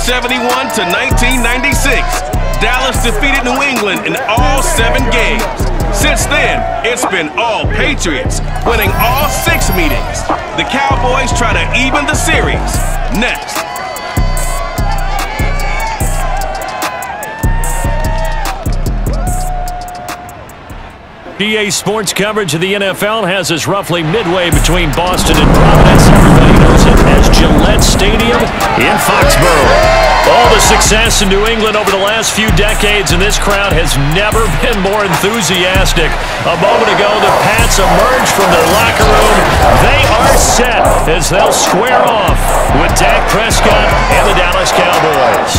71 to 1996. Dallas defeated New England in all 7 games. Since then, it's been all Patriots, winning all 6 meetings. The Cowboys try to even the series. Next. EA Sports coverage of the NFL has us roughly midway between Boston and Providence. Everybody knows it as Gillette Stadium in Foxborough. All the success in New England over the last few decades, and this crowd has never been more enthusiastic. A moment ago, the Pats emerged from their locker room. They are set as they'll square off with Dak Prescott and the Dallas Cowboys.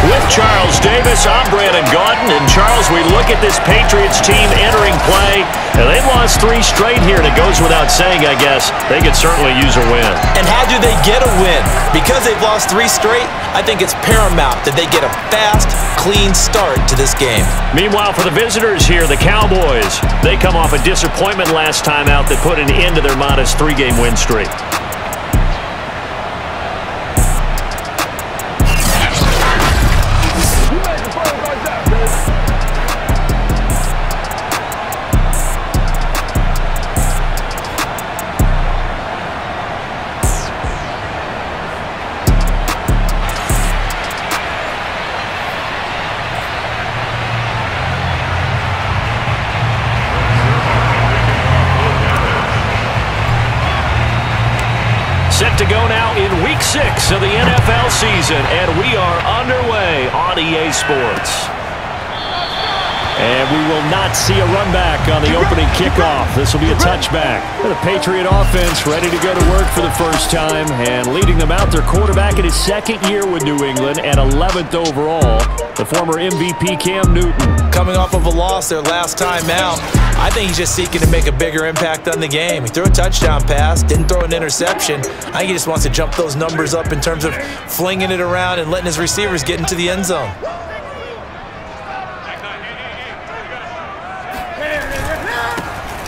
With Charles Davis, I'm Brandon Gaudin. And Charles, we look at this Patriots team entering play, and they've lost 3 straight here, and it goes without saying, I guess, they could certainly use a win. And how do they get a win? Because they've lost 3 straight, I think it's paramount that they get a fast, clean start to this game. Meanwhile, for the visitors here, the Cowboys, they come off a disappointment last time out that put an end to their modest 3-game win streak. Set to go now in Week 6 of the NFL season, and we are underway on EA Sports. And we will not see a run back on the opening kickoff. This will be a touchback. The Patriot offense ready to go to work for the first time, and leading them out, their quarterback in his 2nd year with New England and 11th overall, the former MVP Cam Newton. Coming off of a loss their last time out, I think he's just seeking to make a bigger impact on the game. He threw a touchdown pass, didn't throw an interception. I think he just wants to jump those numbers up in terms of flinging it around and letting his receivers get into the end zone.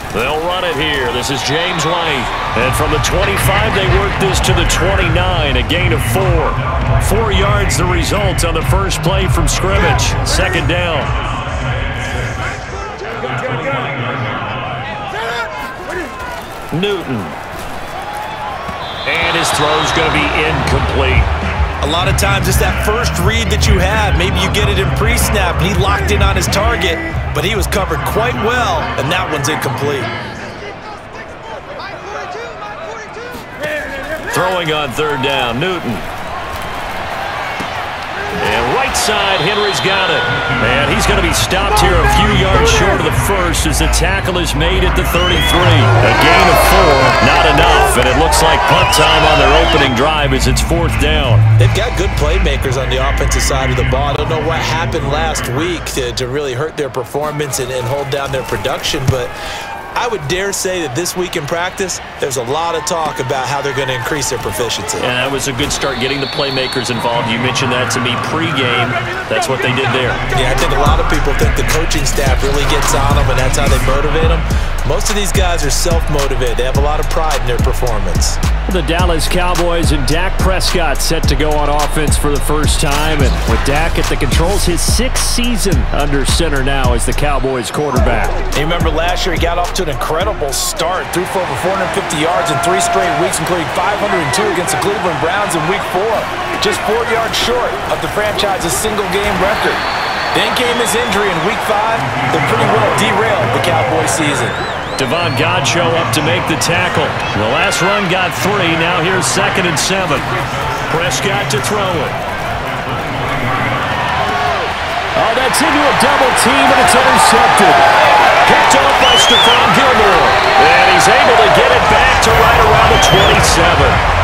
They'll run it here. This is James White. And from the 25, they work this to the 29, a gain of 4. 4 yards the result on the first play from scrimmage. 2nd down. Newton. And his throw's going to be incomplete. A lot of times it's that first read that you have. Maybe you get it in pre-snap, and he locked in on his target, but he was covered quite well, and that one's incomplete. Throwing on 3rd down, Newton. And right side, Henry's got it. And he's going to be stopped here a few yards short of the first as the tackle is made at the 33. A gain of 4, not enough. And it looks like punt time on their opening drive as it's 4th down. They've got good playmakers on the offensive side of the ball. I don't know what happened last week to really hurt their performance and hold down their production, but I would dare say that this week in practice, there's a lot of talk about how they're going to increase their proficiency. And that was a good start getting the playmakers involved. You mentioned that to me pregame. That's what they did there. Yeah, I think a lot of people think the coaching staff really gets on them, and that's how they motivate them. Most of these guys are self-motivated. They have a lot of pride in their performance. The Dallas Cowboys and Dak Prescott set to go on offense for the first time. And with Dak at the controls, his 6th season under center now as the Cowboys quarterback. You remember last year he got off to an incredible start. Threw for over 450 yards in 3 straight weeks, including 502 against the Cleveland Browns in Week 4. Just 4 yards short of the franchise's single-game record. Then came his injury in Week 5 that pretty well derailed the Cowboys season. Devon Godchaux up to make the tackle. The last run got 3. Now here's 2nd and 7. Prescott to throw it. Oh, that's into a double team, and it's intercepted. Picked off by Stephon Gilmore. And he's able to get it back to right around the 27.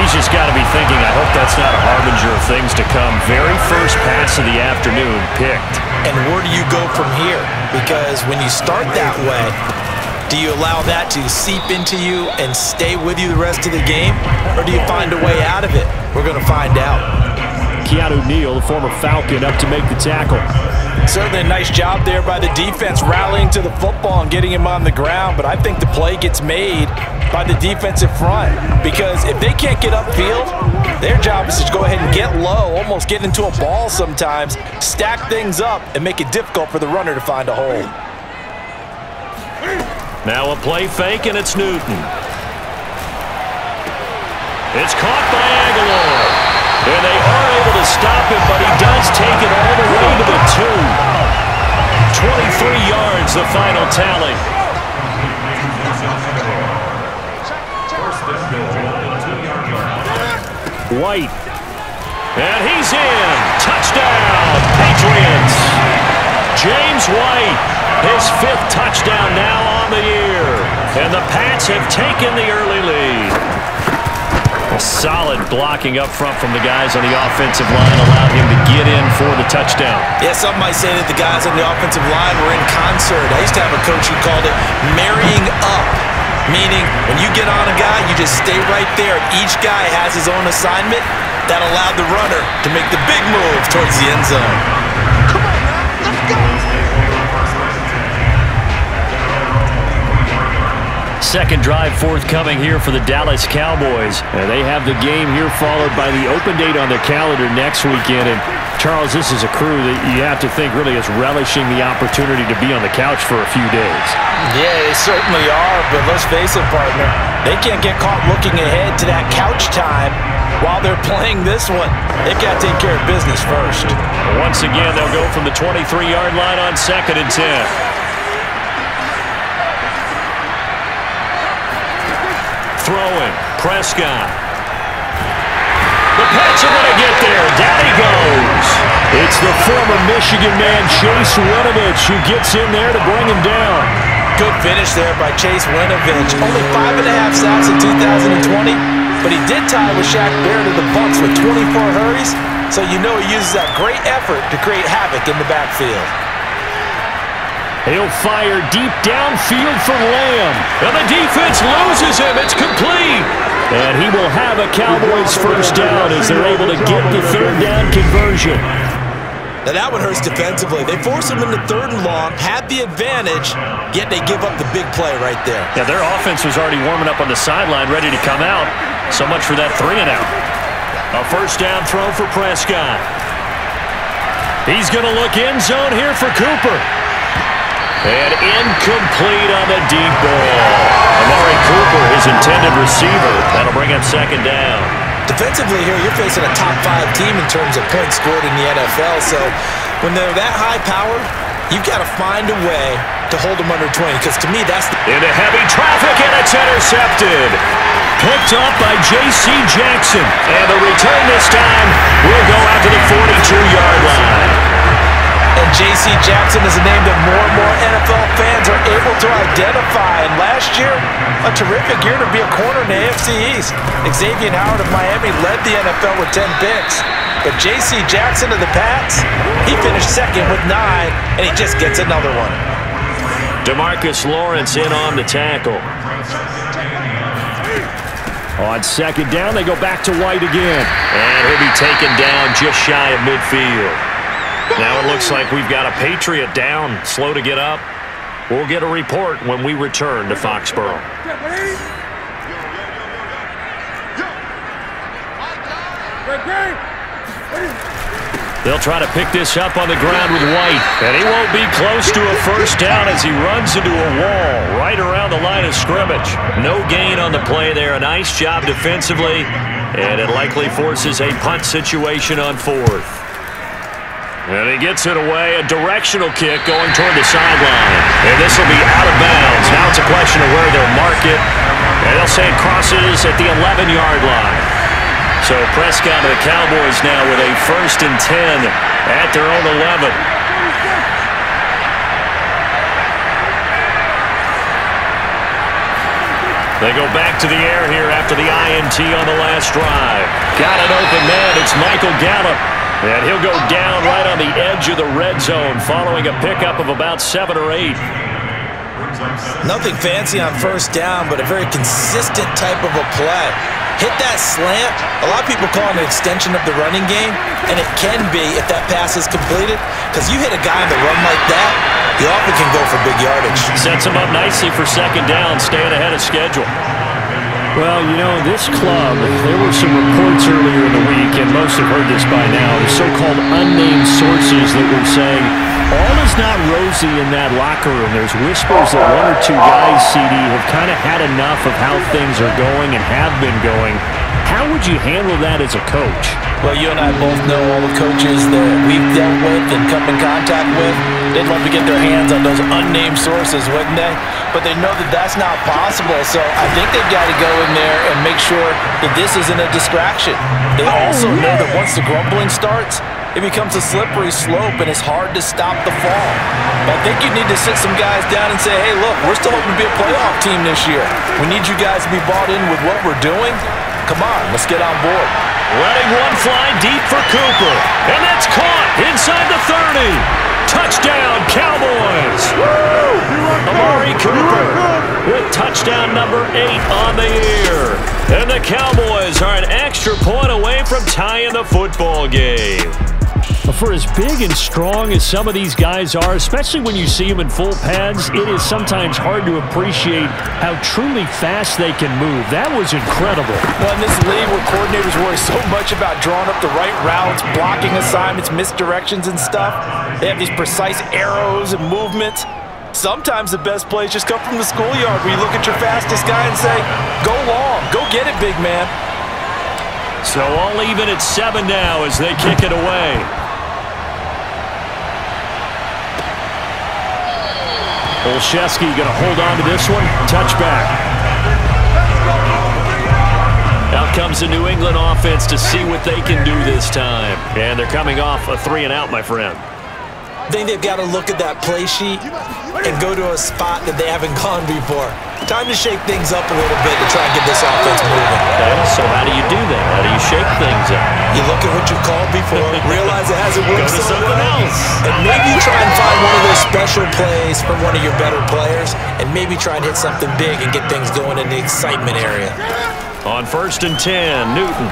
He's just got to be thinking, I hope that's not a harbinger of things to come. Very first pass of the afternoon picked. And where do you go from here? Because when you start that way, do you allow that to seep into you and stay with you the rest of the game? Or do you find a way out of it? We're going to find out. Keanu Neal, the former Falcon, up to make the tackle. Certainly a nice job there by the defense rallying to the football and getting him on the ground, but I think the play gets made by the defensive front because if they can't get upfield, their job is to go ahead and get low, almost get into a ball sometimes, stack things up, and make it difficult for the runner to find a hole. Now a play fake, and it's Newton. It's caught by Aguilar. And they are able to stop him, but he does take it all the way to the 2. 23 yards, the final tally. White. And he's in. Touchdown, Patriots. James White, his 5th touchdown now on the year. And the Pats have taken the early lead. A solid blocking up front from the guys on the offensive line allowed him to get in for the touchdown. Yeah, some might say that the guys on the offensive line were in concert. I used to have a coach who called it marrying up, meaning when you get on a guy, you just stay right there. Each guy has his own assignment that allowed the runner to make the big move towards the end zone. Come on, man. Let's go. Second drive forthcoming here for the Dallas Cowboys. And they have the game here followed by the open date on their calendar next weekend. And Charles, this is a crew that you have to think really is relishing the opportunity to be on the couch for a few days. Yeah, they certainly are, but let's face it, partner. They can't get caught looking ahead to that couch time while they're playing this one. They've got to take care of business first. Once again, they'll go from the 23-yard line on 2nd and 10. Throwing, Prescott. The Pats are going to get there. Down he goes. It's the former Michigan man, Chase Winovich, who gets in there to bring him down. Good finish there by Chase Winovich. Only 5.5 sacks in 2020, but he did tie with Shaq Barrett of the Bucs with 24 hurries, so you know he uses that great effort to create havoc in the backfield. He'll fire deep downfield for Lamb. And the defense loses him. It's complete. And he will have a Cowboys first down as they're able to get the 3rd down conversion. Now that one hurts defensively. They force him into 3rd and long, had the advantage, yet they give up the big play right there. Yeah, their offense was already warming up on the sideline, ready to come out. So much for that 3 and out. A first down throw for Prescott. He's going to look end zone here for Cooper. And incomplete on the deep ball. Amari Cooper, his intended receiver. That'll bring up 2nd down. Defensively here, you're facing a top 5 team in terms of points scored in the NFL. So when they're that high-powered, you've got to find a way to hold them under 20. Because to me, that's the... Into heavy traffic, and it's intercepted. Picked up by J.C. Jackson. And the return this time will go out to the 42-yard line. And J.C. Jackson is a name that more and more NFL fans are able to identify. And last year, a terrific year to be a corner in the AFC East. Xavier Howard of Miami led the NFL with 10 picks. But J.C. Jackson of the Pats, he finished 2nd with 9, and he just gets another one. DeMarcus Lawrence in on the tackle. On 2nd down, they go back to White again. And he'll be taken down just shy of midfield. Now it looks like we've got a Patriot down, slow to get up. We'll get a report when we return to Foxborough. They'll try to pick this up on the ground with White. And he won't be close to a first down as he runs into a wall right around the line of scrimmage. No gain on the play there. A nice job defensively. And it likely forces a punt situation on 4th. And he gets it away, a directional kick going toward the sideline. And this will be out of bounds. Now it's a question of where they'll mark it. And they'll say it crosses at the 11-yard line. So Prescott and the Cowboys now with a 1st and 10 at their own 11. They go back to the air here after the INT on the last drive. Got an open man. It's Michael Gallup. And he'll go down right on the edge of the red zone following a pickup of about 7 or 8. Nothing fancy on first down, but a very consistent type of a play. hit that slant. A lot of people call it an extension of the running game, and it can be if that pass is completed, because you hit a guy on the run like that, he often can go for big yardage. Sets him up nicely for second down, staying ahead of schedule. Well, you know, this club, there were some reports earlier in the week, and most have heard this by now, the so-called unnamed sources that were saying, all is not rosy in that locker room. There's whispers that one or two guys, CD, have kind of had enough of how things are going and have been going. How would you handle that as a coach? Well, you and I both know all the coaches that we've dealt with and come in contact with. They'd love to get their hands on those unnamed sources, wouldn't they? But they know that that's not possible, so I think they've got to go in there and make sure that this isn't a distraction. They also know that once the grumbling starts, it becomes a slippery slope, and it's hard to stop the fall. But I think you need to sit some guys down and say, hey, look, we're still hoping to be a playoff team this year. We need you guys to be bought in with what we're doing. Come on, let's get on board. Letting one fly deep for Cooper. And that's caught inside the 30. Touchdown, Cowboys. Amari Cooper with touchdown number 8 on the year. And the Cowboys are an extra point away from tying the football game. For as big and strong as some of these guys are, especially when you see them in full pads, it is sometimes hard to appreciate how truly fast they can move. That was incredible. Well, in this league where coordinators worry so much about drawing up the right routes, blocking assignments, misdirections and stuff, they have these precise arrows and movements. Sometimes the best plays just come from the schoolyard where you look at your fastest guy and say, go long, go get it, big man. So all even at 7 now as they kick it away. Olszewski going to hold on to this one. Touchback. Out comes the New England offense to see what they can do this time. And they're coming off a 3-and-out, my friend. I think they've got to look at that play sheet and go to a spot that they haven't gone before. Time to shake things up a little bit to try and get this offense moving. Okay, so how do you do that? How do you shake things up? You look at what you've called before, realize it hasn't worked Go to so something well, else. and maybe try and find one of those special plays from one of your better players, and maybe try and hit something big and get things going in the excitement area. On 1st and 10, Newton.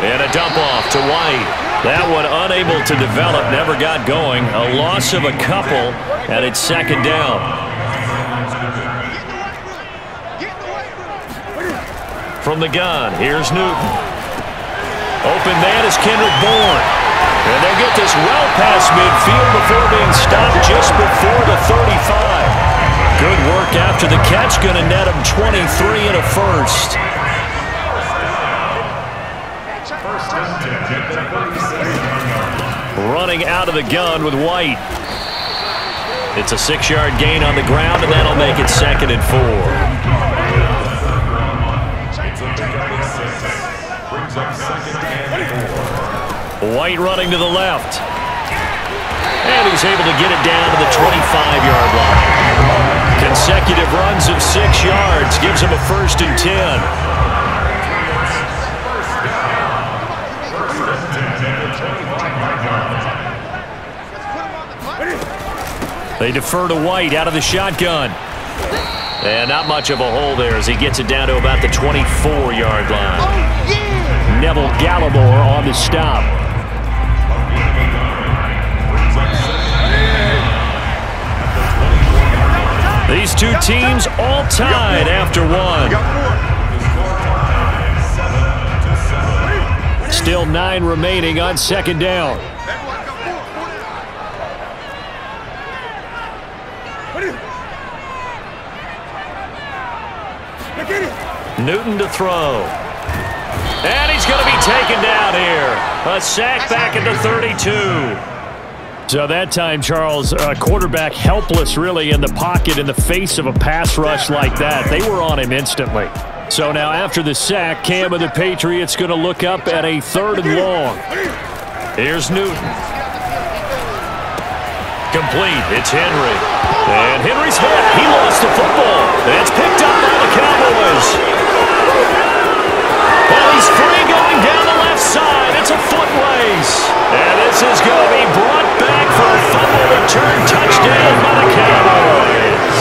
And a dump off to White. That one unable to develop, never got going. A loss of a couple, and it's 2nd down. From the gun, here's Newton. Open man is Kendrick Bourne. And they'll get this well past midfield before being stopped just before the 35. Good work after the catch, going to net him 23 and a first. Running out of the gun with White. It's a 6-yard gain on the ground, and that'll make it 2nd and 4. White running to the left. And he's able to get it down to the 25-yard line. Consecutive runs of 6 yards gives him a 1st and 10. They defer to White out of the shotgun. And not much of a hole there as he gets it down to about the 24-yard line. Oh, yeah! Neville Gallimore on the stop. These two teams all tied after one. Still 9 remaining on 2nd down. Newton to throw. And he's going to be taken down here. A sack back at the 32. So that time, Charles, quarterback helpless really in the pocket in the face of a pass rush like that. They were on him instantly. So now after the sack, Cam of the Patriots going to look up at a 3rd and long. Here's Newton. Complete. It's Henry. And Henry's hit. He lost the football. It's picked up by the Cowboys. And he's free going down the left side. It's a foot race. And this is going to be brought back for a fumble return touchdown by the Cowboys.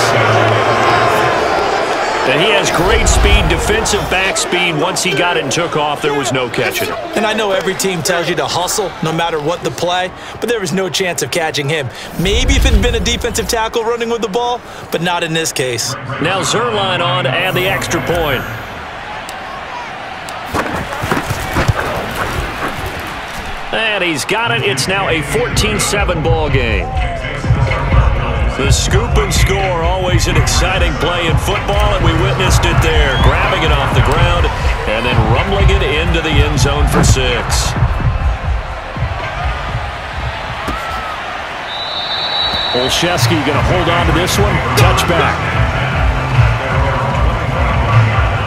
And he has great speed, defensive back speed. Once he got it and took off, there was no catching him. And I know every team tells you to hustle no matter what the play, but there was no chance of catching him. Maybe if it had been a defensive tackle running with the ball, but not in this case. Now Zerline on to add the extra point. And he's got it. It's now a 14-7 ball game. The scoop and score, always an exciting play in football, and we witnessed it there. Grabbing it off the ground and then rumbling it into the end zone for 6. Olszewski going to hold on to this one. Touchback.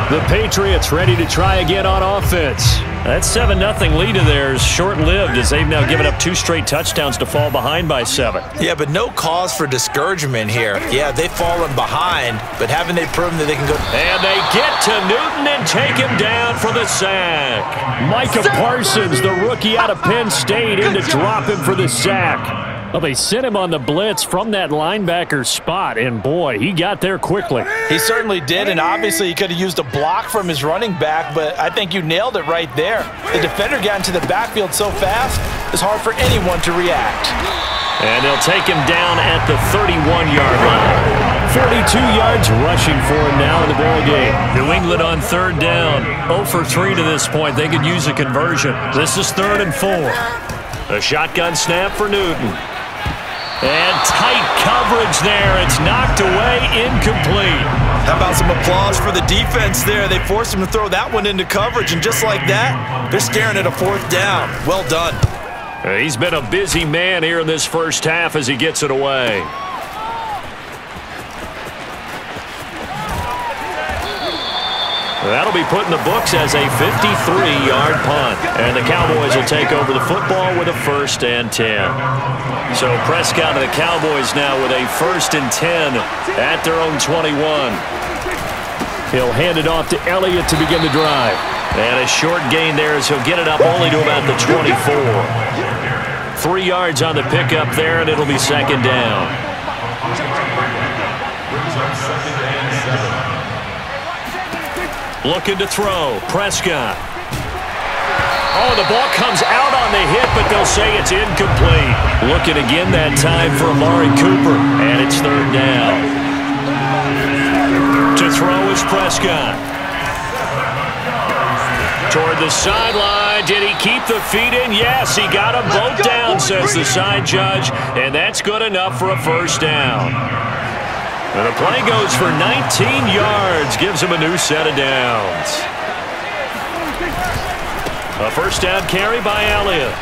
The Patriots ready to try again on offense. That 7-0 lead of theirs short-lived as they've now given up 2 straight touchdowns to fall behind by 7. Yeah, but no cause for discouragement here. Yeah, they've fallen behind, but haven't they proven that they can go? And they get to Newton and take him down for the sack. Micah Parsons, the rookie out of Penn State, in to drop him for the sack. Well, they sent him on the blitz from that linebacker spot, and boy, he got there quickly. He certainly did, and obviously he could have used a block from his running back, but I think you nailed it right there. The defender got into the backfield so fast, it's hard for anyone to react. And they'll take him down at the 31-yard line. 42 yards rushing for him now in the ball game. New England on 3rd down. 0 for 3 to this point. They could use a conversion. This is 3rd and 4. A shotgun snap for Newton. And tight coverage there. It's knocked away, incomplete. How about some applause for the defense there? They forced him to throw that one into coverage, and just like that, they're staring at a 4th down. Well done. He's been a busy man here in this first half as he gets it away. That'll be put in the books as a 53-yard punt. And the Cowboys will take over the football with a 1st and 10. So Prescott and the Cowboys now with a 1st and 10 at their own 21. He'll hand it off to Elliott to begin the drive. And a short gain there as he'll get it up only to about the 24. 3 yards on the pickup there, and it'll be 2nd down. Looking to throw. Prescott. Oh, the ball comes out on the hit, but they'll say it's incomplete. Looking again that time for Amari Cooper, and it's 3rd down. To throw is Prescott. Toward the sideline. Did he keep the feet in? Yes, he got them both down, says the side judge, and that's good enough for a 1st down. And the play goes for 19 yards, gives him a new set of downs. A 1st down carry by Elliott.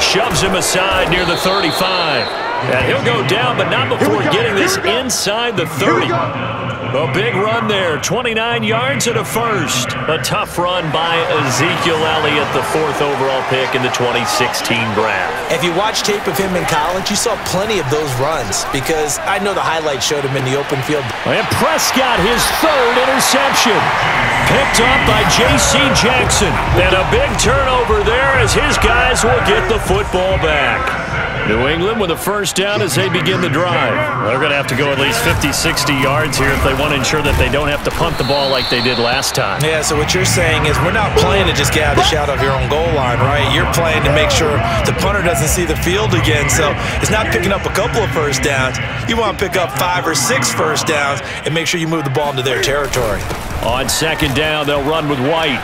Shoves him aside near the 35. And he'll go down, but not before getting this inside the 30. A big run there, 29 yards and a 1st. A tough run by Ezekiel Elliott, the 4th overall pick in the 2016 draft. If you watch tape of him in college, you saw plenty of those runs because I know the highlights showed him in the open field. And Prescott, his 3rd interception. Picked up by J.C. Jackson. And a big turnover there as his guys will get the football back. New England with a 1st down as they begin the drive. They're going to have to go at least 50, 60 yards here if they want to ensure that they don't have to punt the ball like they did last time. Yeah, so what you're saying is we're not playing to just get out of the shadow of your own goal line, right? You're playing to make sure the punter doesn't see the field again. So it's not picking up a couple of 1st downs. You want to pick up 5 or 6 1st downs and make sure you move the ball into their territory. On 2nd down, they'll run with White.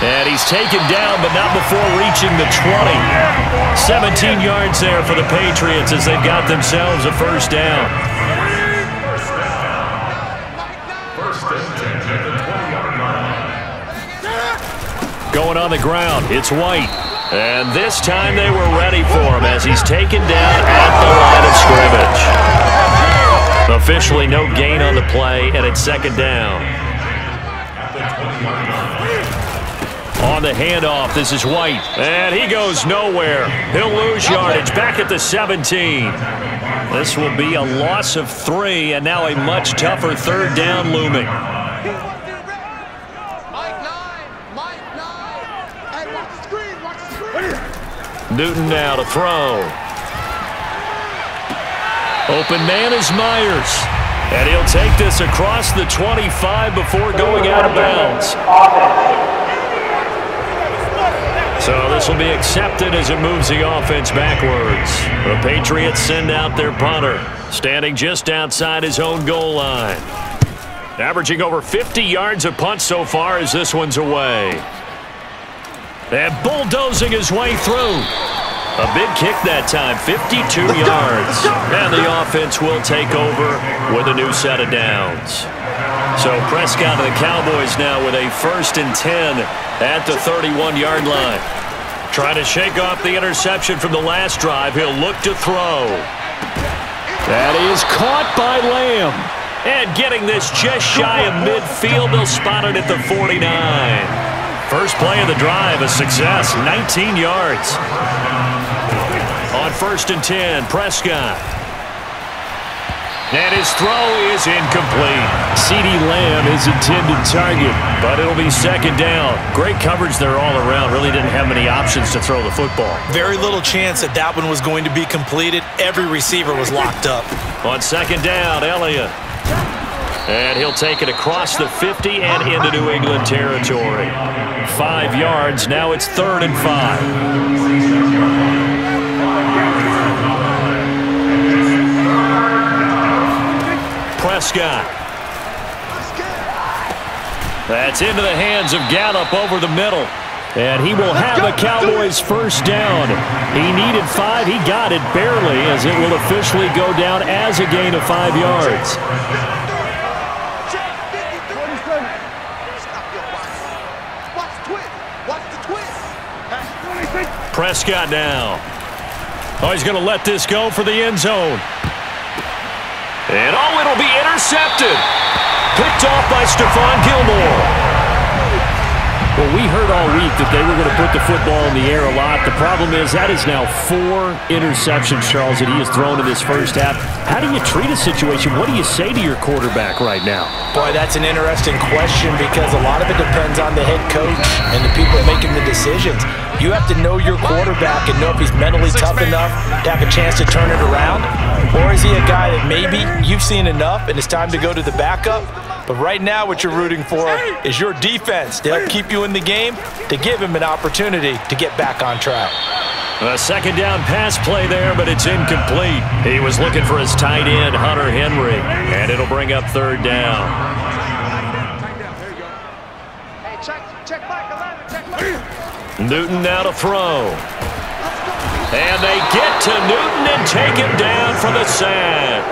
And he's taken down, but not before reaching the 20. 17 yards there for the Patriots as they've got themselves a 1st down. Going on the ground, it's White. And this time they were ready for him as he's taken down at the line of scrimmage. Officially no gain on the play, and it's 2nd down. On the handoff, this is White. And he goes nowhere. He'll lose yardage back at the 17. This will be a loss of 3, and now a much tougher 3rd down looming. Newton now to throw. Open man is Myers. And he'll take this across the 25 before going out of bounds. So this will be accepted as it moves the offense backwards. The Patriots send out their punter, standing just outside his own goal line. Averaging over 50 yards a punt so far as this one's away. And bulldozing his way through. A big kick that time, 52 yards. And the offense will take over with a new set of downs. So Prescott and the Cowboys now with a 1st and 10 at the 31-yard line. Trying to shake off the interception from the last drive. He'll look to throw. That is caught by Lamb. And getting this just shy of midfield, they'll spot it at the 49. First play of the drive, a success, 19 yards. On 1st and 10, Prescott. And his throw is incomplete. CeeDee Lamb is intended target, but it'll be 2nd down. Great coverage there all around. Really didn't have many options to throw the football. Very little chance that that one was going to be completed. Every receiver was locked up. On 2nd down, Elliott. And he'll take it across the 50 and into New England territory. 5 yards. Now it's 3rd and 5. Prescott. That's into the hands of Gallup over the middle. And he will have a Cowboys 1st down. He needed 5. He got it barely, as it will officially go down as a gain of 5 yards. Prescott now. Oh, he's going to let this go for the end zone. And oh, it'll be intercepted. Picked off by Stephon Gilmore. Well, we heard all week that they were going to put the football in the air a lot. The problem is that is now 4 interceptions, Charles, that he has thrown in this first half. How do you treat a situation? What do you say to your quarterback right now? Boy, that's an interesting question because a lot of it depends on the head coach and the people making the decisions. You have to know your quarterback and know if he's mentally tough enough to have a chance to turn it around. Or is he a guy that maybe you've seen enough and it's time to go to the backup? But right now what you're rooting for is your defense to help keep you in the game, to give him an opportunity to get back on track. A 2nd down pass play there, but it's incomplete. He was looking for his tight end, Hunter Henry, and it'll bring up 3rd down. Newton now to throw. And they get to Newton and take him down for the sack.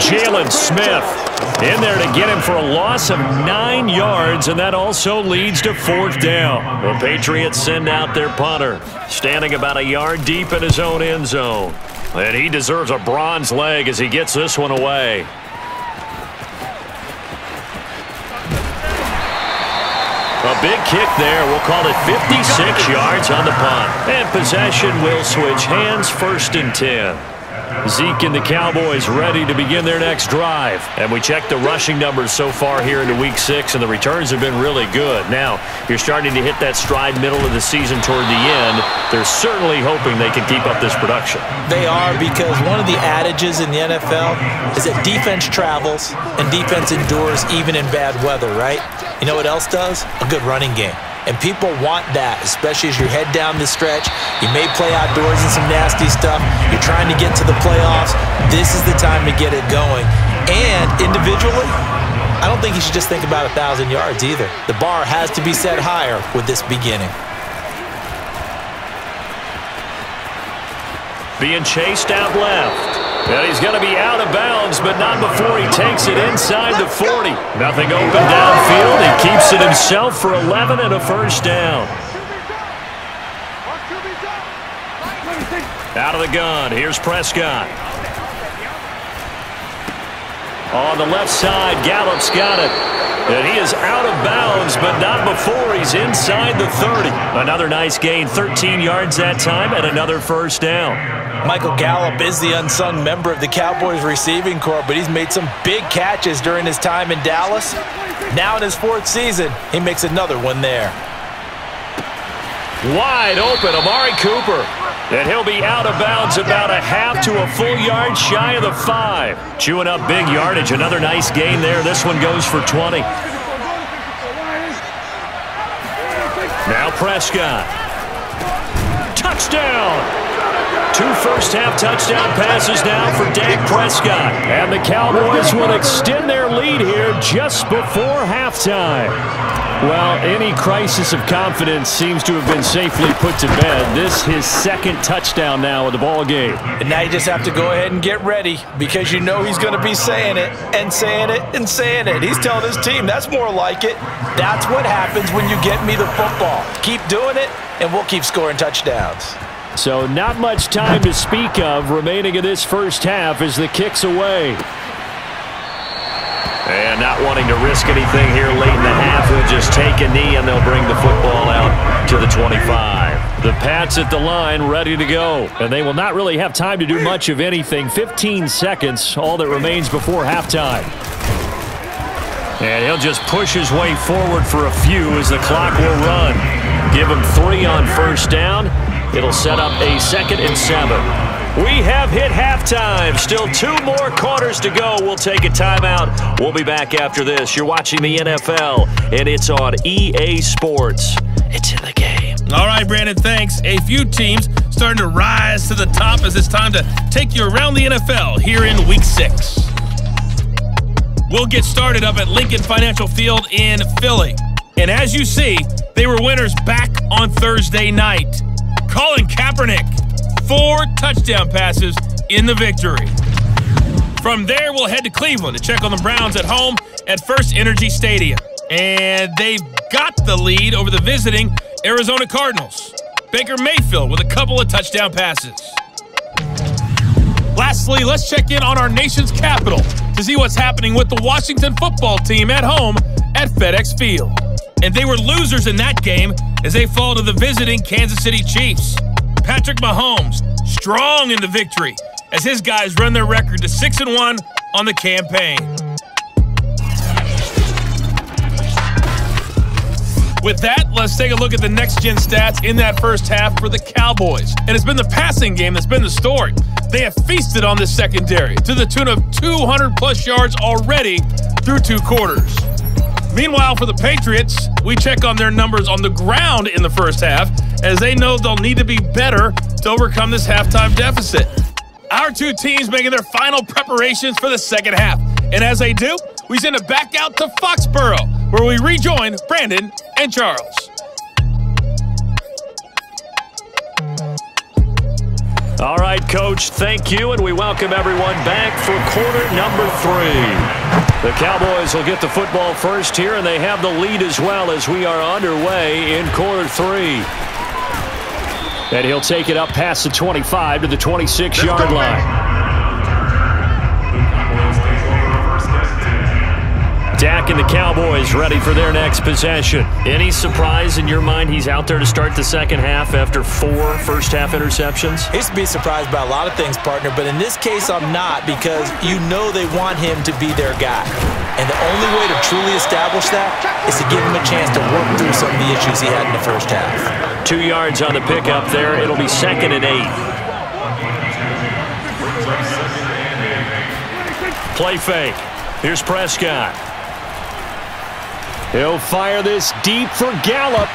Jalen Smith in there to get him for a loss of 9 yards, and that also leads to 4th down. The Patriots send out their punter, standing about a yard deep in his own end zone. And he deserves a bronze leg as he gets this one away. A big kick there. We'll call it 56 yards on the punt. And possession will switch hands, 1st and 10. Zeke and the Cowboys ready to begin their next drive. And we checked the rushing numbers so far here into Week 6, and the returns have been really good. Now, you're starting to hit that stride middle of the season toward the end. They're certainly hoping they can keep up this production. They are, because one of the adages in the NFL is that defense travels and defense endures even in bad weather, right? You know what else does? A good running game. And people want that, especially as you head down the stretch. You may play outdoors in some nasty stuff. You're trying to get to the playoffs. This is the time to get it going. And individually, I don't think you should just think about 1,000 yards either. The bar has to be set higher with this beginning. Being chased out left. And he's going to be out of bounds, but not before he takes it inside the 40. Nothing open downfield. He keeps it himself for 11 and a 1st down. Out of the gun. Here's Prescott. On the left side, Gallup's got it. And he is out of bounds, but not before he's inside the 30. Another nice gain, 13 yards that time, and another 1st down. Michael Gallup is the unsung member of the Cowboys receiving corps, but he's made some big catches during his time in Dallas. Now in his 4th season, he makes another one there. Wide open, Amari Cooper. And he'll be out of bounds about a half to a full yard shy of the 5. Chewing up big yardage. Another nice gain there. This one goes for 20. Now Prescott. Touchdown! 2 first-half touchdown passes now for Dak Prescott. And the Cowboys will extend their lead here just before halftime. Well, any crisis of confidence seems to have been safely put to bed. This his second touchdown now of the ball game. And now you just have to go ahead and get ready because you know he's going to be saying it and saying it and saying it. He's telling his team that's more like it. That's what happens when you get me the football. Keep doing it, and we'll keep scoring touchdowns. So not much time to speak of remaining in this first half as the kick's away. And not wanting to risk anything here late in the half, he'll just take a knee and they'll bring the football out to the 25. The Pats at the line ready to go. And they will not really have time to do much of anything. 15 seconds, all that remains before halftime. And he'll just push his way forward for a few as the clock will run. Give him 3 on first down. It'll set up a 2nd and 7. We have hit halftime. Still 2 more quarters to go. We'll take a timeout. We'll be back after this. You're watching the NFL, and it's on EA Sports. It's in the game. All right, Brandon, thanks. A few teams starting to rise to the top as it's time to take you around the NFL here in Week 6. We'll get started up at Lincoln Financial Field in Philly. And as you see, they were winners back on Thursday night. Colin Kaepernick, 4 touchdown passes in the victory. From there, we'll head to Cleveland to check on the Browns at home at First Energy Stadium. And they've got the lead over the visiting Arizona Cardinals. Baker Mayfield with a couple of touchdown passes. Lastly, let's check in on our nation's capital to see what's happening with the Washington football team at home at FedEx Field. And they were losers in that game as they fall to the visiting Kansas City Chiefs. Patrick Mahomes, strong in the victory as his guys run their record to 6-1 on the campaign. With that, let's take a look at the next-gen stats in that first half for the Cowboys. And it's been the passing game that's been the story. They have feasted on this secondary to the tune of 200-plus yards already through 2 quarters. Meanwhile, for the Patriots, we check on their numbers on the ground in the first half as they know they'll need to be better to overcome this halftime deficit. Our 2 teams making their final preparations for the second half. And as they do, we send it back out to Foxborough, where we rejoin Brandon and Charles. All right, Coach, thank you, and we welcome everyone back for quarter number 3. The Cowboys will get the football first here, and they have the lead as well as we are underway in quarter 3. And he'll take it up past the 25 to the 26-yard line. Dak and the Cowboys ready for their next possession. Any surprise in your mind he's out there to start the second half after 4 first-half interceptions? He's to be surprised by a lot of things, partner, but in this case I'm not because you know they want him to be their guy. And the only way to truly establish that is to give him a chance to work through some of the issues he had in the first half. 2 yards on the pickup there. It'll be 2nd and 8. Play fake. Here's Prescott. He'll fire this deep for Gallup.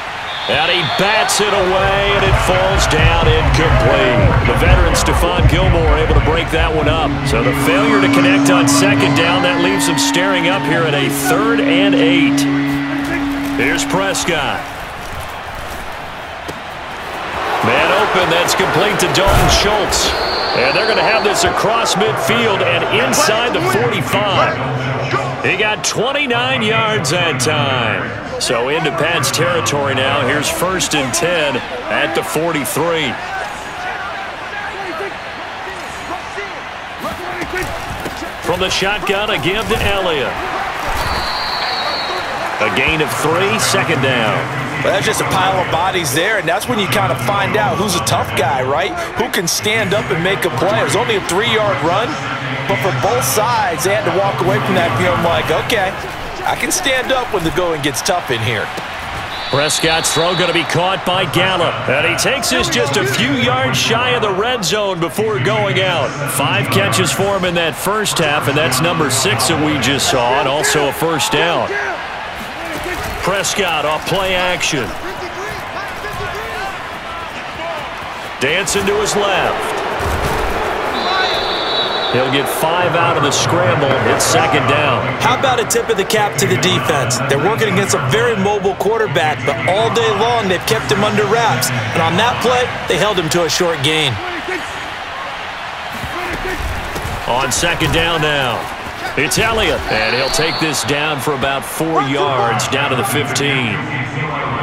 And he bats it away, and it falls down incomplete. The veteran Stephon Gilmore able to break that one up. So the failure to connect on 2nd down, that leaves him staring up here at a 3rd and 8. Here's Prescott. Man open, that's complete to Dalton Schultz. And they're going to have this across midfield and inside the 45. He got 29 yards that time. So into Pat's territory now. Here's 1st and 10 at the 43. From the shotgun, a give to Elliott. A gain of 3, 2nd down. Well, that's just a pile of bodies there, and that's when you kind of find out who's a tough guy, right? Who can stand up and make a play. It was only a 3-yard run, but for both sides, they had to walk away from that feeling like, okay, I can stand up when the going gets tough in here. Prescott's throw going to be caught by Gallup. And he takes this just a few yards shy of the red zone before going out. 5 catches for him in that first half, and that's number 6 that we just saw, and also a first down. Prescott off play action. Dancing to his left. He'll get 5 out of the scramble. It's second down. How about a tip of the cap to the defense? They're working against a very mobile quarterback, but all day long they've kept him under wraps. And on that play, they held him to a short gain. On second down now, it's Elliott. And he'll take this down for about 4 yards down to the 15.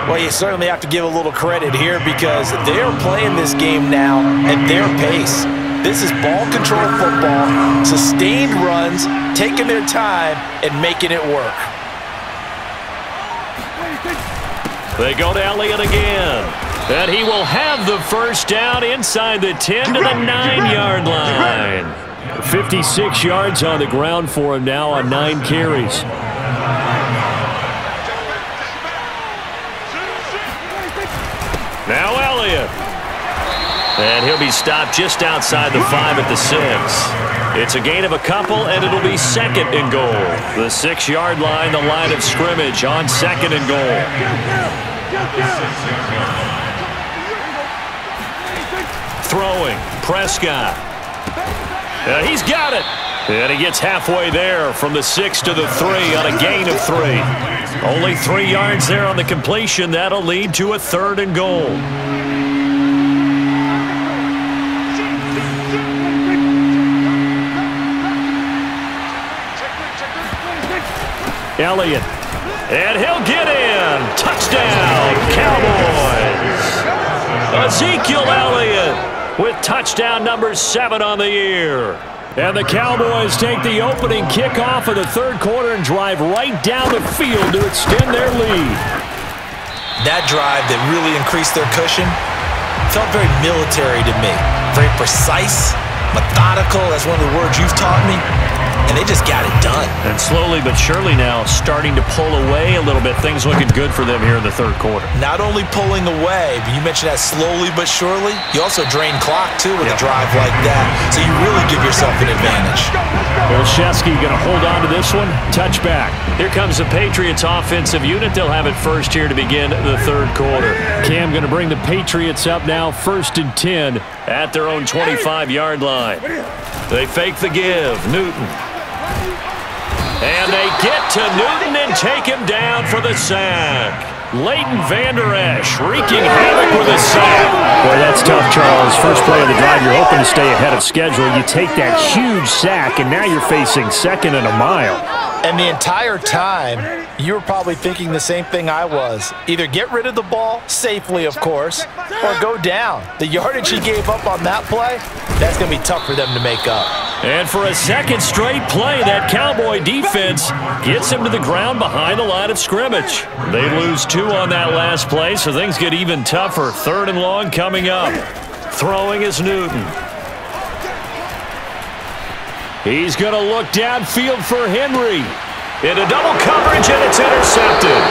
Well, you certainly have to give a little credit here because they're playing this game now at their pace. This is ball control football, sustained runs, taking their time and making it work. They go to Elliott again. And he will have the first down inside the 10 to the 9-yard line. 56 yards on the ground for him now on 9 carries. Now Elliott. And he'll be stopped just outside the 5 at the 6. It's a gain of a couple, and it'll be second and goal. The 6-yard line, the line of scrimmage on second and goal. Throwing, Prescott. And he's got it. And he gets halfway there from the 6 to the 3 on a gain of 3. Only 3 yards there on the completion. That'll lead to a third and goal. Elliott. And he'll get in. Touchdown, Cowboys. Ezekiel Elliott with touchdown number 7 on the year. And the Cowboys take the opening kickoff of the third quarter and drive right down the field to extend their lead. That drive that really increased their cushion felt very military to me. Very precise, methodical. That's one of the words you've taught me. And they just got it done. And slowly but surely now starting to pull away a little bit. Things looking good for them here in the third quarter. Not only pulling away, but you mentioned that slowly but surely. You also drain clock, too, with a drive like that. So you really give yourself an advantage. Olszewski going to hold on to this one. Touchback. Here comes the Patriots offensive unit. They'll have it first here to begin the third quarter. Cam going to bring the Patriots up now 1st and 10 at their own 25-yard line. They fake the give. Newton. And they get to Newton and take him down for the sack. Leighton Vander Esch wreaking havoc with a sack. Boy, that's tough, Charles. First play of the drive, you're hoping to stay ahead of schedule. You take that huge sack, and now you're facing second and a mile. And the entire time, you were probably thinking the same thing I was. Either get rid of the ball, safely, of course, or go down. The yardage he gave up on that play, that's going to be tough for them to make up. And for a second straight play, that Cowboy defense gets him to the ground behind the line of scrimmage. They lose 2 on that last play, so things get even tougher. 3rd and long coming up. Throwing is Newton. He's going to look downfield for Henry. Into double coverage, and it's intercepted.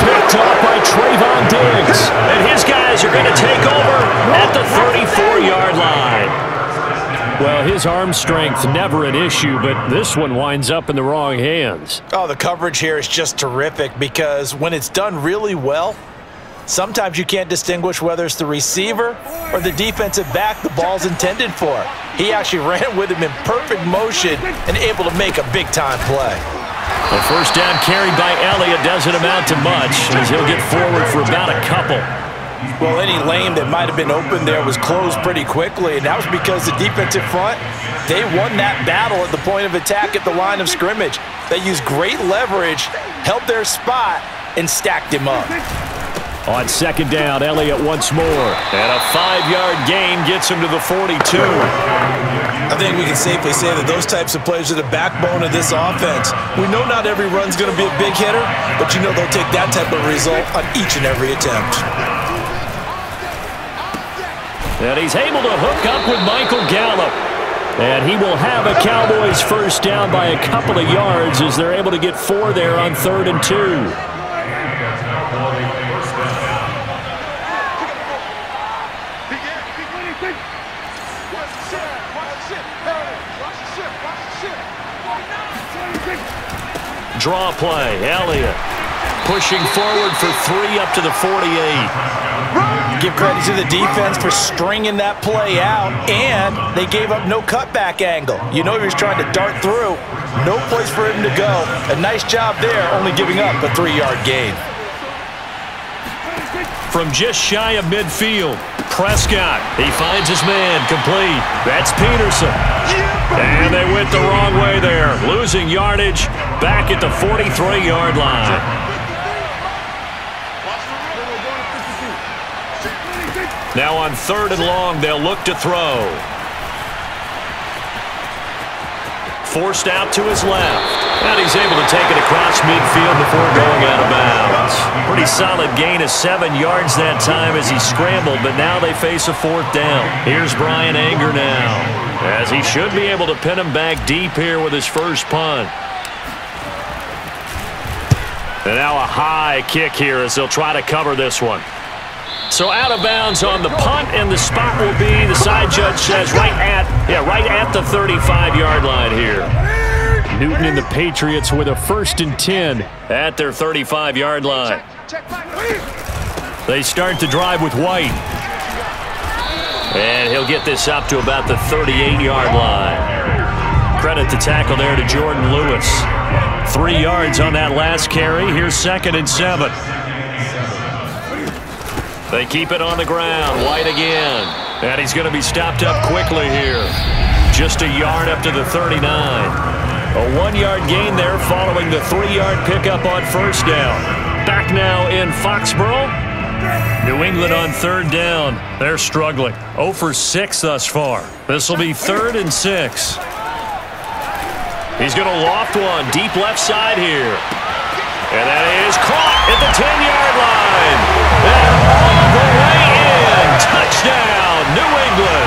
Picked off by Trayvon Diggs. And his guys are going to take over at the 34-yard line. Well, his arm strength never an issue, but this one winds up in the wrong hands. Oh, the coverage here is just terrific because when it's done really well, sometimes you can't distinguish whether it's the receiver or the defensive back the ball's intended for. He actually ran with him in perfect motion and able to make a big-time play. The first down carried by Elliott doesn't amount to much as he'll get forward for about a couple. Well, any lane that might have been open there was closed pretty quickly, and that was because the defensive front, they won that battle at the point of attack at the line of scrimmage. They used great leverage, held their spot, and stacked him up. On second down, Elliott once more. And a 5-yard gain gets him to the 42. I think we can safely say that those types of plays are the backbone of this offense. We know not every run's going to be a big hitter, but you know they'll take that type of result on each and every attempt. And he's able to hook up with Michael Gallup. And he will have a Cowboys first down by a couple of yards as they're able to get 4 there on 3rd and 2. draw play. Elliott pushing forward for 3 up to the 48. Give credit to the defense for stringing that play out, and they gave up no cutback angle. You know he was trying to dart through. No place for him to go. A nice job there, only giving up a 3-yard gain. From just shy of midfield, Prescott. He finds his man, complete. That's Peterson. And they went the wrong way there, losing yardage back at the 43-yard line. Now on 3rd and long, they'll look to throw. Forced out to his left. And he's able to take it across midfield before going out of bounds. Pretty solid gain of 7 yards that time as he scrambled, but now they face a 4th down. Here's Brian Anger now, as he should be able to pin him back deep here with his first punt. And now a high kick here as they'll try to cover this one. So out of bounds on the punt, and the spot will be, the side judge says, right at the 35-yard line here. Newton and the Patriots with a 1st and 10 at their 35-yard line. They start the drive with White. And he'll get this up to about the 38-yard line. Credit the tackle there to Jordan Lewis. 3 yards on that last carry. Here's 2nd and 7. They keep it on the ground. White again. And he's going to be stopped up quickly here. Just a yard up to the 39. A 1-yard gain there following the 3-yard pickup on 1st down. Back now in Foxborough. New England on 3rd down. They're struggling. 0 for 6 thus far. This will be 3rd and 6. He's going to loft one deep left side here. And that is caught at the 10-yard line. And all the way in. Touchdown, New England.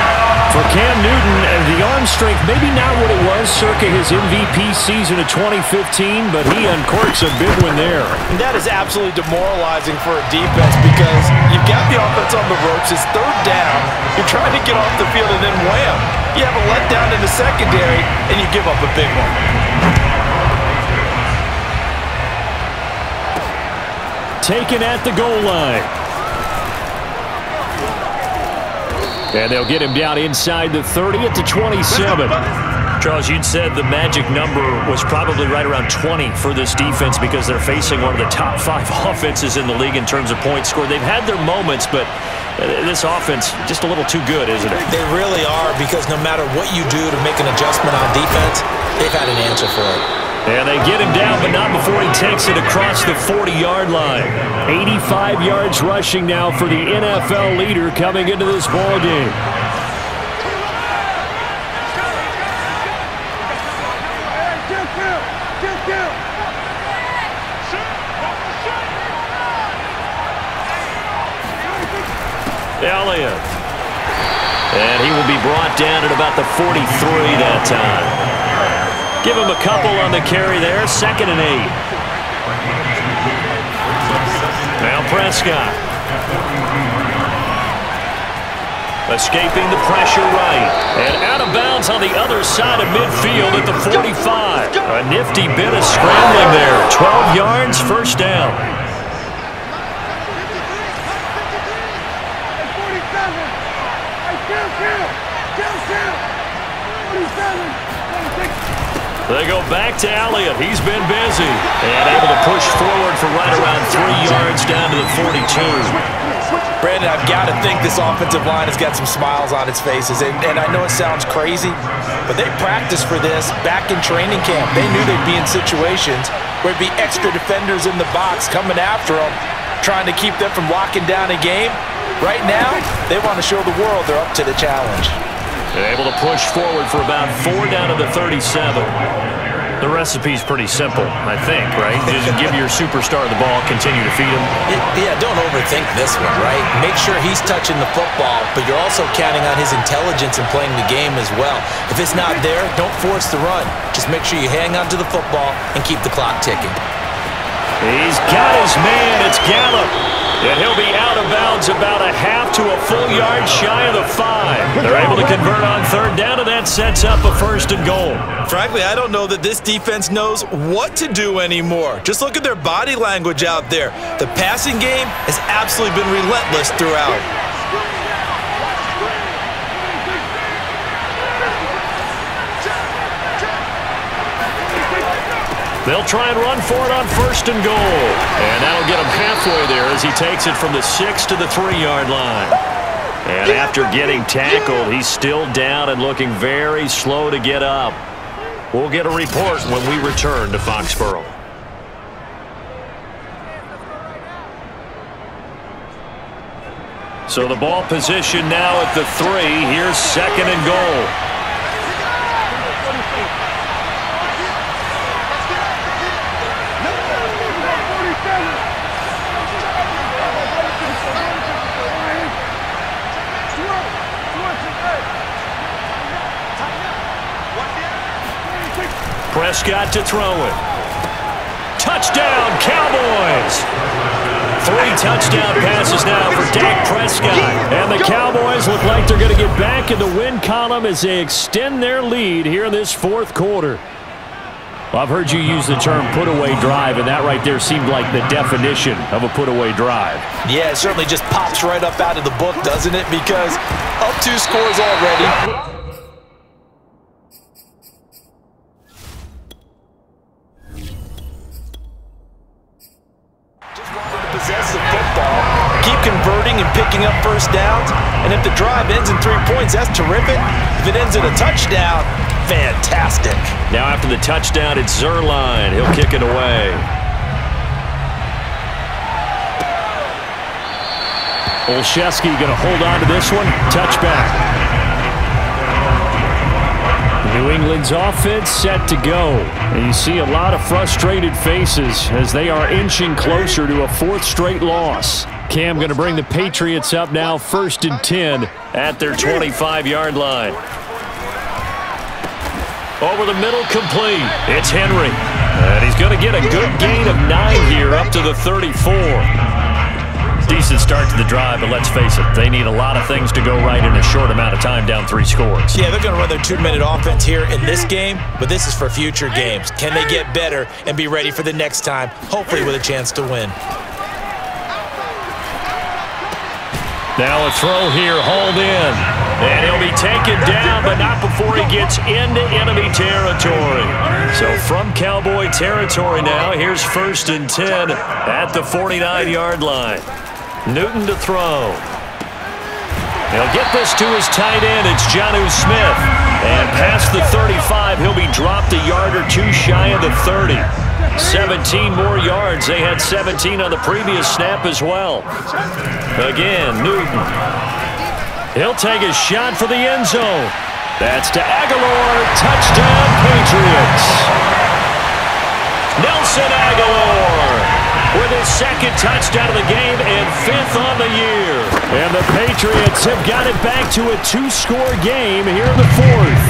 For Cam Newton, the arm strength maybe not what it was circa his MVP season of 2015, but he uncorks a big one there. And that is absolutely demoralizing for a defense because you've got the offense on the ropes. It's 3rd down. You're trying to get off the field, and then wham, you have a letdown in the secondary, and you give up a big one. Taken at the goal line. And they'll get him down inside the 30 at the 27. Charles, you'd said the magic number was probably right around 20 for this defense because they're facing one of the top 5 offenses in the league in terms of points scored. They've had their moments, but this offense just a little too good, isn't it? They really are, because no matter what you do to make an adjustment on defense, they've had an answer for it. And they get him down, but not before he takes it across the 40-yard line. 85 yards rushing now for the NFL leader coming into this ball game. Elliott. And he will be brought down at about the 43 that time. Give him a couple on the carry there. 2nd and 8. Now Prescott. Escaping the pressure right. And out of bounds on the other side of midfield at the 45. A nifty bit of scrambling there. 12 yards, 1st down. They go back to Elliott. He's been busy. And able to push forward for right around 3 yards down to the 42. Brandon, I've got to think this offensive line has got some smiles on its faces. And I know it sounds crazy, but they practiced for this back in training camp. They knew they'd be in situations where it'd be extra defenders in the box coming after them, trying to keep them from locking down a game. Right now, they want to show the world they're up to the challenge. They're able to push forward for about 4 down to the 37. The recipe's pretty simple, I think, right? Just give your superstar the ball, continue to feed him. Yeah, don't overthink this one, right? Make sure he's touching the football, but you're also counting on his intelligence in playing the game as well. If it's not there, don't force the run. Just make sure you hang on to the football and keep the clock ticking. He's got his man. It's Gallup. And he'll be out of bounds about a half to a full yard shy of the 5. They're able to convert on third down, and that sets up a 1st and goal. Frankly, I don't know that this defense knows what to do anymore. Just look at their body language out there. The passing game has absolutely been relentless throughout. They'll try and run for it on 1st and goal. And that'll get him halfway there as he takes it from the 6 to the 3-yard line. And after getting tackled, he's still down and looking very slow to get up. We'll get a report when we return to Foxborough. So the ball position now at the 3. Here's 2nd and goal. Prescott to throw it. Touchdown, Cowboys! 3 touchdown passes now for Dak Prescott. And the Cowboys look like they're going to get back in the win column as they extend their lead here in this 4th quarter. Well, I've heard you use the term put-away drive, and that right there seemed like the definition of a put-away drive. Yeah, it certainly just pops right up out of the book, doesn't it? Because up 2 scores already. Possess the football, keep converting and picking up 1st downs, and if the drive ends in 3 points, that's terrific. If it ends in a touchdown, fantastic. Now after the touchdown, it's Zerline. He'll kick it away. Olszewski going to hold on to this one. Touchback. New England's offense set to go. And you see a lot of frustrated faces as they are inching closer to a 4th straight loss. Cam going to bring the Patriots up now 1st and 10 at their 25-yard line. Over the middle, complete. It's Henry. And he's going to get a good gain of 9 here up to the 34. Decent start to the drive, but let's face it, they need a lot of things to go right in a short amount of time, down 3 scores. Yeah, they're going to run their 2-minute offense here in this game, but this is for future games. Can they get better and be ready for the next time, hopefully with a chance to win? Now a throw here, hauled in. And he'll be taken down, but not before he gets into enemy territory. So from Cowboy territory now, here's 1st and 10 at the 49-yard line. Newton to throw. He'll get this to his tight end. It's Jonnu Smith. And past the 35, he'll be dropped a yard or 2 shy of the 30. 17 more yards. They had 17 on the previous snap as well. Again, Newton. He'll take a shot for the end zone. That's to Aguilar. Touchdown, Patriots. Nelson Aguilar with his 2nd touchdown of the game and 5th on the year. And the Patriots have got it back to a 2-score game here in the 4th.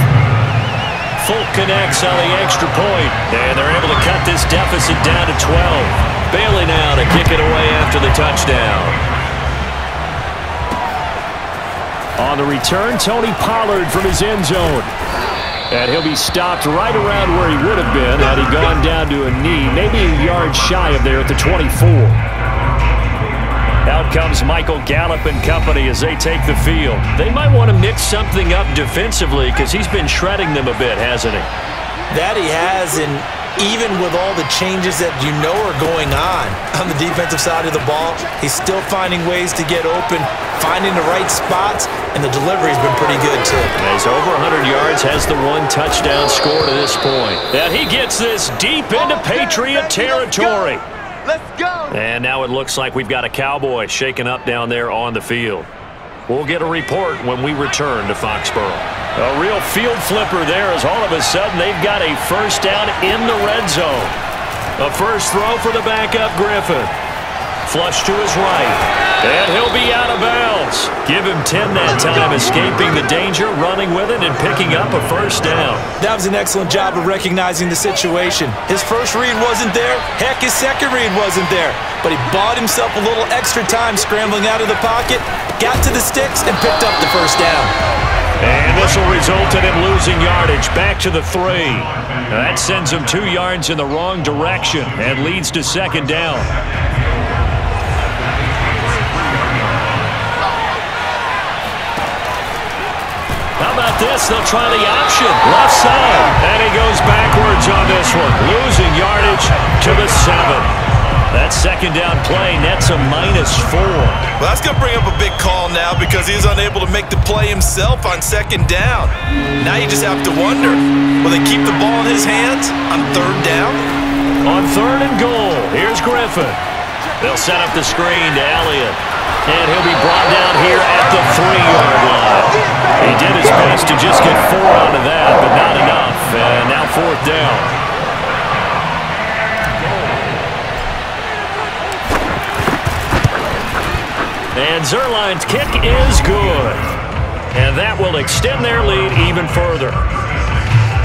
Folk connects on the extra point, and they're able to cut this deficit down to 12. Bailey now to kick it away after the touchdown. On the return, Tony Pollard from his end zone. And he'll be stopped right around where he would have been had he gone down to a knee, maybe a yard shy of there at the 24. Out comes Michael Gallup and company as they take the field. They might want to mix something up defensively because he's been shredding them a bit, hasn't he? That he has, and even with all the changes that you know are going on the defensive side of the ball, he's still finding ways to get open, finding the right spots, and the delivery's been pretty good too. He's over 100 yards, has the 1 touchdown score to this point. And he gets this deep into Patriot territory. Let's go! And now it looks like we've got a Cowboy shaking up down there on the field. We'll get a report when we return to Foxborough. A real field flipper there as all of a sudden they've got a 1st down in the red zone. A first throw for the backup Griffin. Flush to his right. And he'll be out of bounds. Give him 10 that time, escaping the danger, running with it, and picking up a first down. That was an excellent job of recognizing the situation. His first read wasn't there. Heck, his second read wasn't there. But he bought himself a little extra time scrambling out of the pocket, got to the sticks, and picked up the first down. And this will result in him losing yardage back to the 3. That sends him 2 yards in the wrong direction and leads to second down. How about this? They'll try the option. Left side. And he goes backwards on this one. Losing yardage to the 7. That second down play nets a -4. Well, that's going to bring up a big call now because he was unable to make the play himself on second down. Now you just have to wonder, will they keep the ball in his hands on third down? On 3rd and goal, here's Griffin. They'll set up the screen to Elliott. And he'll be brought down here at the 3-yard line. He did his best to just get 4 out of that, but not enough. And now 4th down. And Zerline's kick is good. And that will extend their lead even further.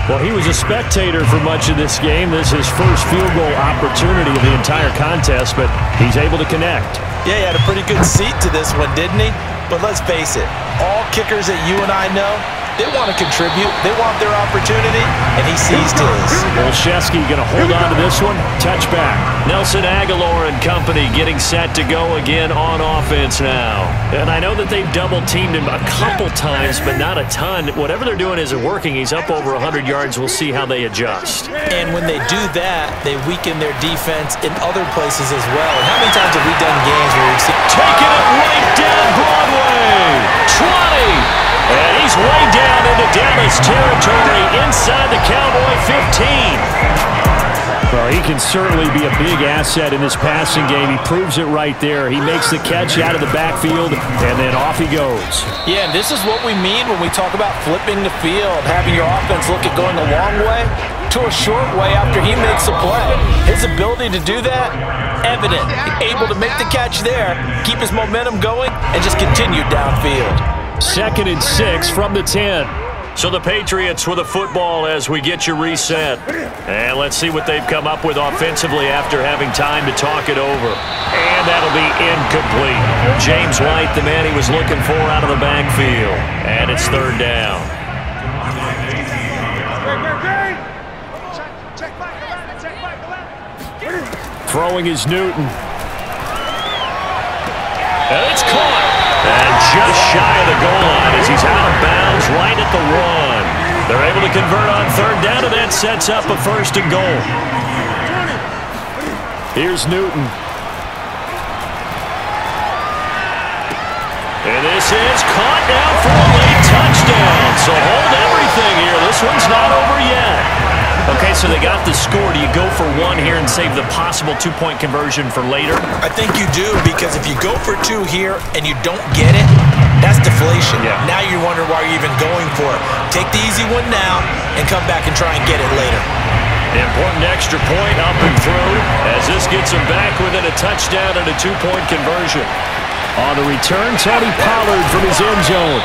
Well, he was a spectator for much of this game. This is his first field goal opportunity of the entire contest, but he's able to connect. Yeah, he had a pretty good seat to this one, didn't he? But let's face it, all kickers that you and I know, they want to contribute. They want their opportunity, and he seized his. Olszewski going to hold on to this one. Touchback. Nelson Aguilar and company getting set to go again on offense now. And I know that they've double-teamed him a couple times, but not a ton. Whatever they're doing isn't working. He's up over 100 yards. We'll see how they adjust. And when they do that, they weaken their defense in other places as well. And how many times have we done games where we've seen... Taking it right down Broadway. 20. And he's way down into Dallas territory inside the Cowboy 15. Well, he can certainly be a big asset in this passing game. He proves it right there. He makes the catch out of the backfield, and then off he goes. Yeah, and this is what we mean when we talk about flipping the field, having your offense look at going a long way to a short way after he makes a play. His ability to do that, evident. Able to make the catch there, keep his momentum going, and just continue downfield. 2nd and 6 from the 10. So the Patriots with a football as we get you reset. And let's see what they've come up with offensively after having time to talk it over. And that'll be incomplete. James White, the man he was looking for out of the backfield. And it's 3rd down. Throwing is Newton. And it's caught. And just shy of the goal line as he's out of bounds right at the 1. They're able to convert on 3rd down, and that sets up a 1st and goal. Here's Newton. And this is caught now for a late touchdown. So hold everything here. This one's not over yet. Okay, so they got the score. Do you go for 1 here and save the possible 2-point conversion for later? I think you do, because if you go for 2 here and you don't get it, that's deflation. Yeah. Now you wonder why you're even going for it. Take the easy one now and come back and try and get it later. Important extra point up and through as this gets him back within a touchdown and a 2-point conversion. On the return, Tony Pollard from his end zone.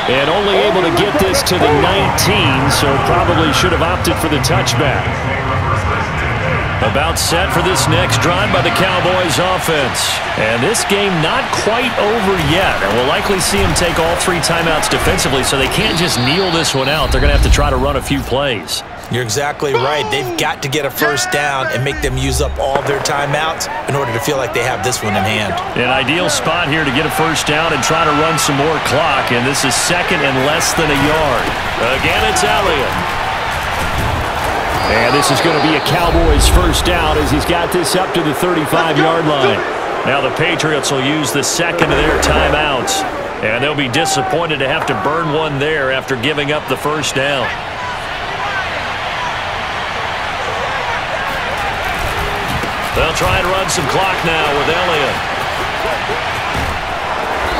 And only able to get this to the 19, so probably should have opted for the touchback. About set for this next drive by the Cowboys offense. And this game not quite over yet. And we'll likely see him take all 3 timeouts defensively, so they can't just kneel this one out. They're going to have to try to run a few plays. You're exactly right. They've got to get a first down and make them use up all their timeouts in order to feel like they have this one in hand. An ideal spot here to get a first down and try to run some more clock. And this is 2nd and less than a yard. Again, it's Elliott. And this is going to be a Cowboys first down as he's got this up to the 35-yard line. Now the Patriots will use the 2nd of their timeouts. And they'll be disappointed to have to burn one there after giving up the first down. They'll try and run some clock now with Elliott.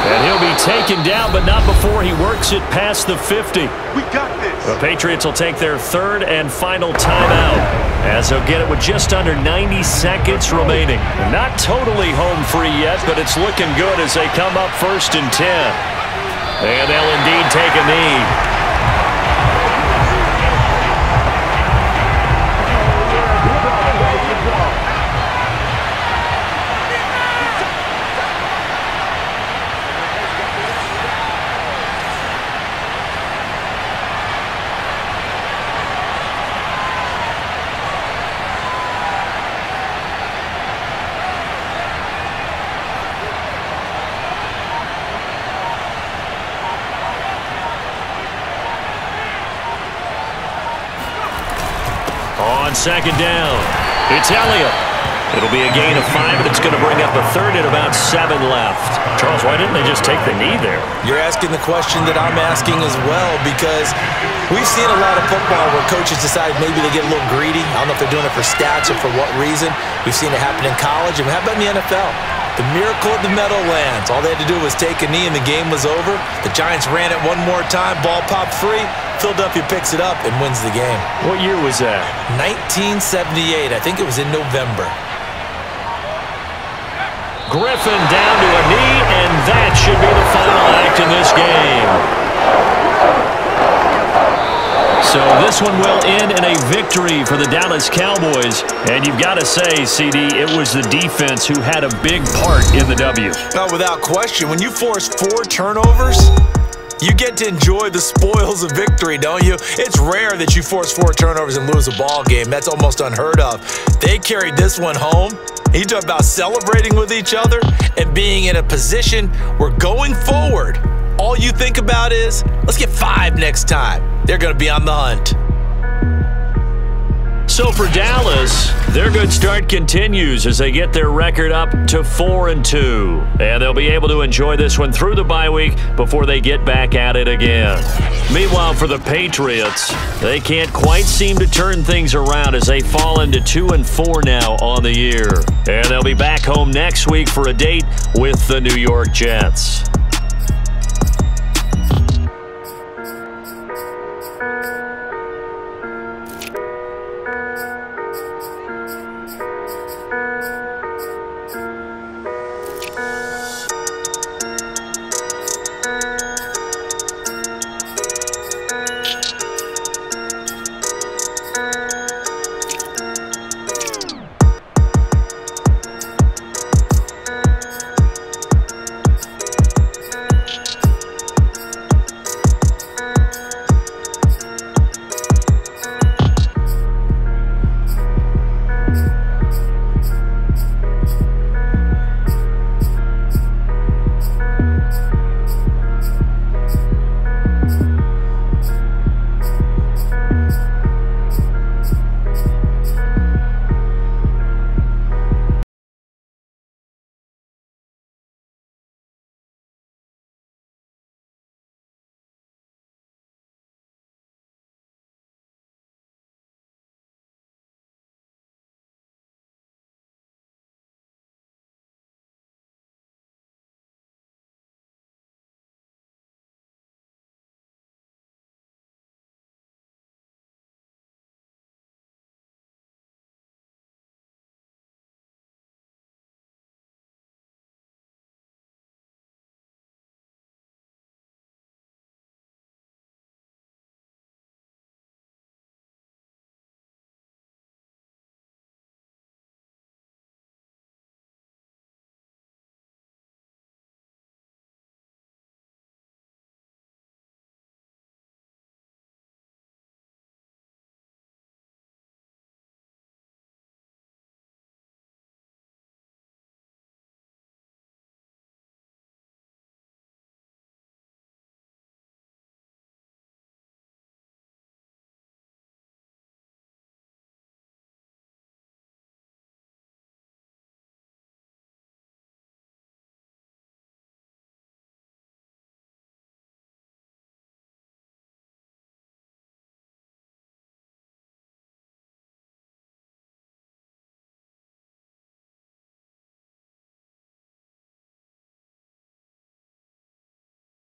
And he'll be taken down, but not before he works it past the 50. We got this. The Patriots will take their third and final timeout, as they'll get it with just under 90 seconds remaining. Not totally home free yet, but it's looking good as they come up 1st and 10. And they'll indeed take a knee. On 2nd down, it's Elliott. It'll be a gain of 5, and it's going to bring up a 3rd and about 7 left. Charles, why didn't they just take the knee there? You're asking the question that I'm asking as well, because we've seen a lot of football where coaches decide maybe they get a little greedy. I don't know if they're doing it for stats or for what reason. We've seen it happen in college, and how about in the NFL? The miracle of the Meadowlands. All they had to do was take a knee, and the game was over. The Giants ran it one more time. Ball popped free. Philadelphia picks it up and wins the game. What year was that? 1978. I think it was in November. Griffin down to a knee, and that should be the final act in this game. So this one will end in a victory for the Dallas Cowboys. And you've got to say, CD, it was the defense who had a big part in the W. Oh, without question. When you force 4 turnovers, you get to enjoy the spoils of victory, don't you? It's rare that you force 4 turnovers and lose a ball game. That's almost unheard of. They carried this one home. You talk about celebrating with each other and being in a position where going forward, all you think about is, let's get 5 next time. They're going to be on the hunt. So for Dallas, their good start continues as they get their record up to 4-2. And they'll be able to enjoy this one through the bye week before they get back at it again. Meanwhile, for the Patriots, they can't quite seem to turn things around as they fall into 2-4 now on the year. And they'll be back home next week for a date with the New York Jets.